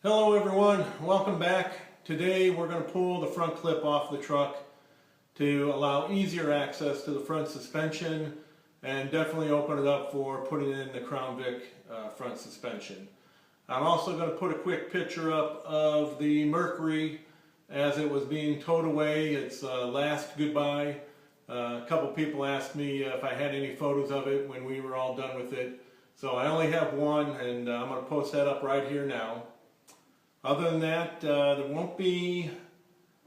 Hello everyone, welcome back. Today we're going to pull the front clip off the truck to allow easier access to the front suspension and definitely open it up for putting in the Crown Vic front suspension. I'm also going to put a quick picture up of the Mercury as it was being towed away. Its last goodbye. A couple people asked me if I had any photos of it when we were all done with it. So I only have one, and I'm going to post that up right here now. Other than that, there won't be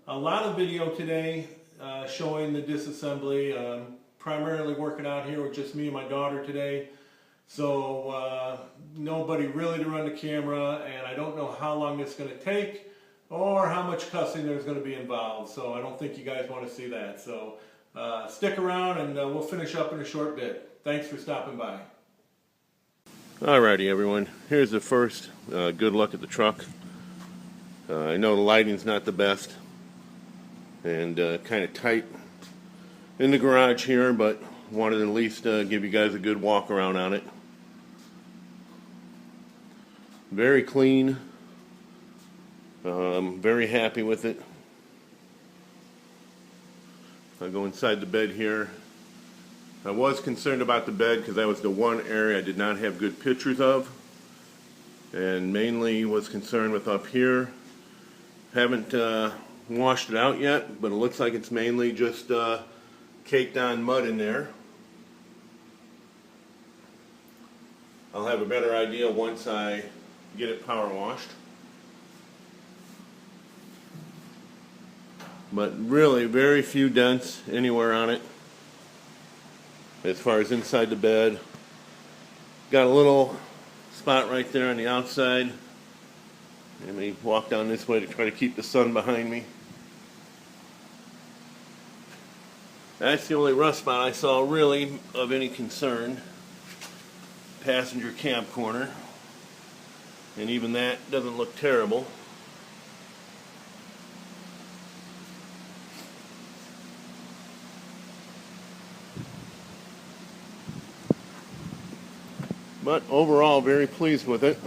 a lot of video today showing the disassembly. Primarily working out here with just me and my daughter today. So nobody really to run the camera, and I don't know how long it's going to take or how much cussing there's going to be involved. So I don't think you guys want to see that. So stick around and we'll finish up in a short bit. Thanks for stopping by. Alrighty everyone, here's the first good look at the truck. I know the lighting's not the best and kind of tight in the garage here, but wanted to at least give you guys a good walk around on it. Very clean, very happy with it. I'll go inside the bed here. I was concerned about the bed because that was the one area I did not have good pictures of, and mainly was concerned with up here. Haven't washed it out yet, but it looks like it's mainly just caked on mud in there. I'll have a better idea once I get it power washed. But really very few dents anywhere on it. As far as inside the bed, got a little spot right there on the outside. Let me walk down this way to try to keep the sun behind me. That's the only rust spot I saw really of any concern. Passenger cab corner. And even that doesn't look terrible. But overall, very pleased with it.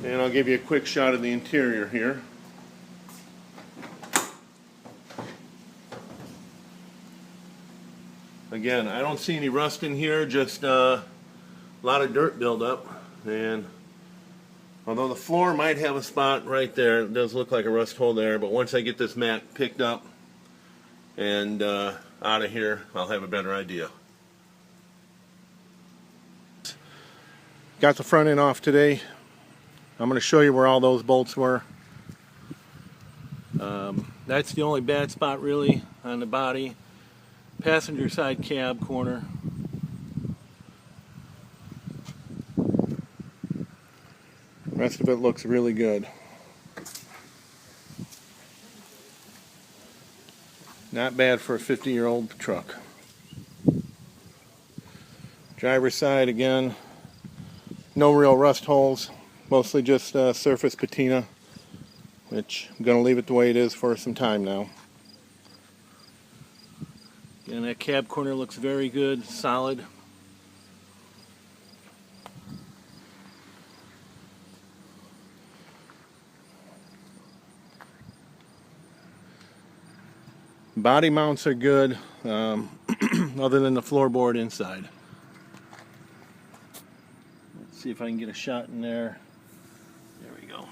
And I'll give you a quick shot of the interior here. Again, I don't see any rust in here, just a lot of dirt buildup. And although the floor might have a spot right there, it does look like a rust hole there, but once I get this mat picked up and out of here, I'll have a better idea. Got the front end off today. I'm going to show you where all those bolts were. That's the only bad spot really on the body. Passenger side cab corner. The rest of it looks really good. Not bad for a 50-year-old truck. Driver's side again. No real rust holes, mostly just surface patina, which I'm going to leave it the way it is for some time now. And that cab corner looks very good, solid. Body mounts are good, other than the floorboard inside. See if I can get a shot in there. There we go.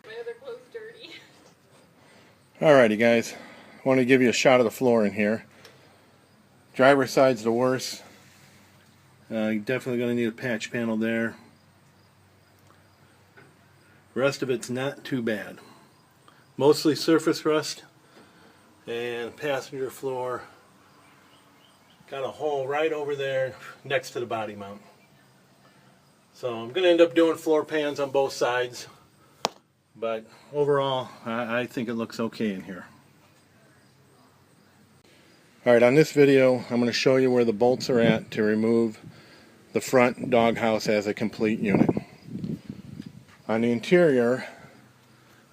My other clothes dirty. Alrighty guys, I want to give you a shot of the floor in here. Driver's side's the worst. You're definitely going to need a patch panel there. The rest of it's not too bad. Mostly surface rust, and passenger floor. Got a hole right over there next to the body mount. So I'm going to end up doing floor pans on both sides. But overall, I think it looks okay in here. Alright, on this video, I'm going to show you where the bolts are at to remove the front doghouse as a complete unit. On the interior,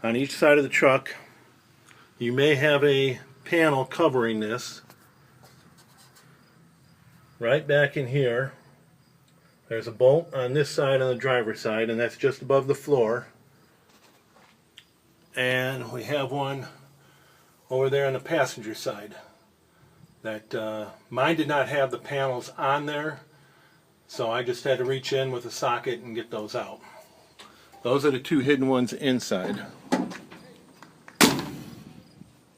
on each side of the truck, you may have a panel covering this. Right back in here, There's a bolt on this side, on the driver's side, and that's just above the floor. And we have one over there on the passenger side. That mine did not have the panels on there, so I just had to reach in with a socket and get those out. Those are the two hidden ones inside.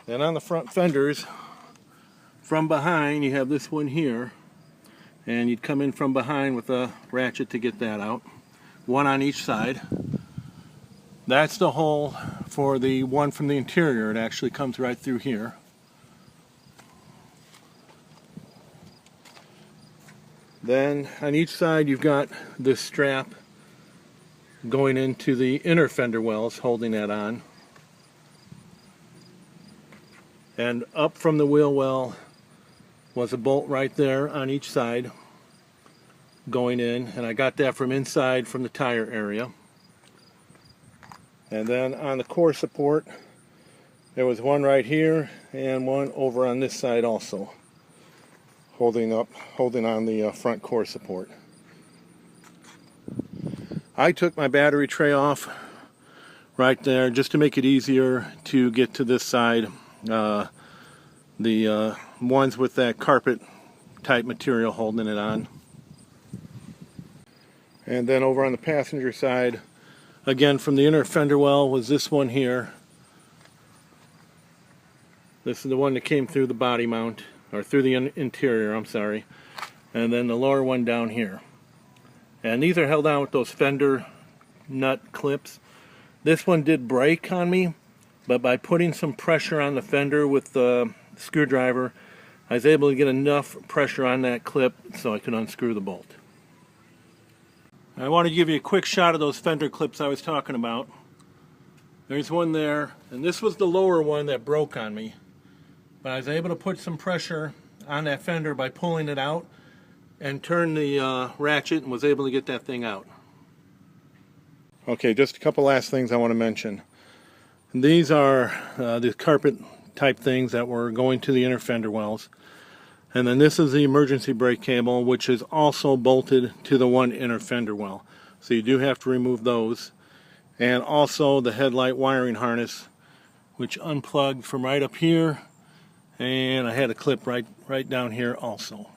Then on the front fenders, from behind, you have this one here, and you'd come in from behind with a ratchet to get that out. One on each side. That's the hole for the one from the interior. It actually comes right through here. Then on each side you've got this strap going into the inner fender wells, holding that on. And up from the wheel well was a bolt right there on each side going in, and I got that from inside from the tire area. And then on the core support there was one right here and one over on this side also, holding on the front core support. I took my battery tray off right there just to make it easier to get to this side. The ones with that carpet type material holding it on. And then over on the passenger side, again from the inner fender well, was this one here. This is the one that came through the body mount, or through the interior, I'm sorry. And then the lower one down here. And these are held on with those fender nut clips. This one did break on me, but by putting some pressure on the fender with the screwdriver, I was able to get enough pressure on that clip so I could unscrew the bolt. I want to give you a quick shot of those fender clips I was talking about. There's one there, and this was the lower one that broke on me. But I was able to put some pressure on that fender by pulling it out and turn the ratchet, and was able to get that thing out. Okay, just a couple last things I want to mention. These are the carpet type things that were going to the inner fender wells. And then this is the emergency brake cable, which is also bolted to the one inner fender well. So you do have to remove those. And also the headlight wiring harness, which unplugged from right up here, and I had a clip right down here also.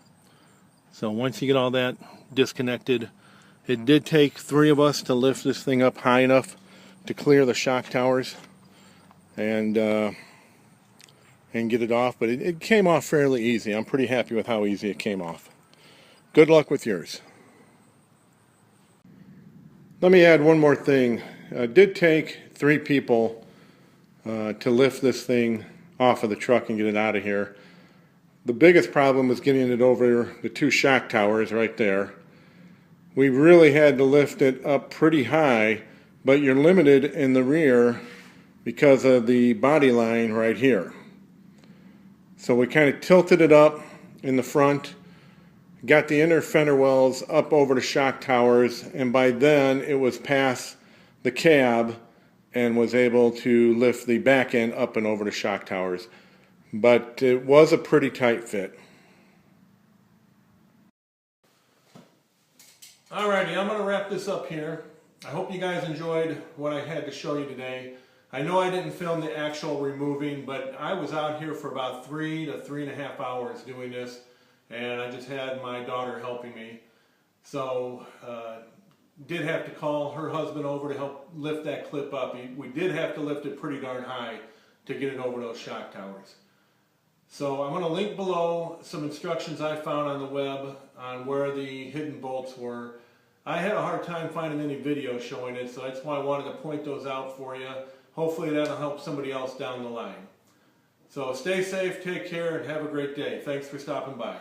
So once you get all that disconnected, it did take 3 of us to lift this thing up high enough to clear the shock towers and get it off, but it came off fairly easy. I'm pretty happy with how easy it came off. Good luck with yours. Let me add one more thing. It did take 3 people to lift this thing off of the truck and get it out of here. The biggest problem was getting it over the 2 shock towers right there. We really had to lift it up pretty high, but you're limited in the rear because of the body line right here. So we kind of tilted it up in the front, got the inner fender wells up over the shock towers, and by then it was past the cab and was able to lift the back end up and over the shock towers. But it was a pretty tight fit. Alrighty, I'm going to wrap this up here. I hope you guys enjoyed what I had to show you today. I know I didn't film the actual removing, but I was out here for about 3 to 3.5 hours doing this, and I just had my daughter helping me. So, did have to call her husband over to help lift that clip up. We did have to lift it pretty darn high to get it over those shock towers. So I'm going to link below some instructions I found on the web on where the hidden bolts were. I had a hard time finding any video showing it, so that's why I wanted to point those out for you. Hopefully that'll help somebody else down the line. So stay safe, take care, and have a great day. Thanks for stopping by.